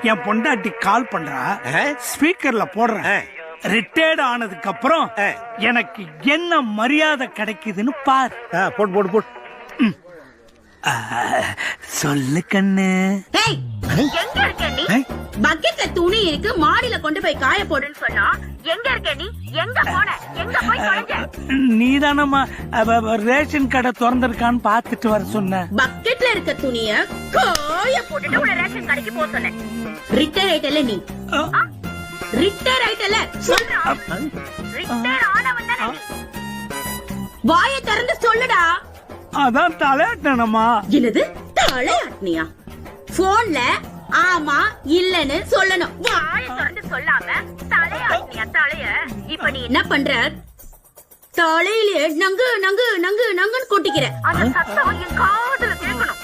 என் பொண்டாட்டி கால் பண்றா, ஸ்பீக்கர்ல போடுறேன். ரிட்டையர்ட் ஆனதுக்கு அப்புறம் எனக்கு என்ன மரியாதை கிடைக்குதுன்னு பாரு. போடு போடு போடு. சொல்லு கண்ணு. எங்க இருக்க நீ? பக்கெட்ல துணி இருக்கு, மாடியில கொண்டு போய் காய போடுன்னு சொன்னா எங்க இருக்க நீ? எங்க போன? எங்க போய் தொலைஞ்ச? நீதானம்மா ரேஷன் கடை திறந்திருக்கான்னு பாத்துட்டு வர சொன்ன. பக்கெட்ல இருக்க துணிய காய போட்டுட்டு உன்னை ரேஷன் கடைக்கு போக சொன்னேன். ரிட்டையர் ஆயிட்டல நீ? ரிட்டையர் ஆயிட்டல சொல்றா. ரிட்டையர் ஆனவன் தானே நீ? வாயை திறந்து சொல்லுடா. அதான் தலையாட்டனம்மா. என்னது தலையாட்டினியா? போன்ல ஆமா இல்லன்னு சொல்லணும். வாயை திறந்து சொல்லாம தலையாட்டினியா? தலைய இப்ப நீ என்ன பண்ற? தலையிலே நங்கு நங்கு நங்கு நங்குன்னு கொட்டிக்கிற. அந்த சத்தம் என் காதுல கேட்கணும்.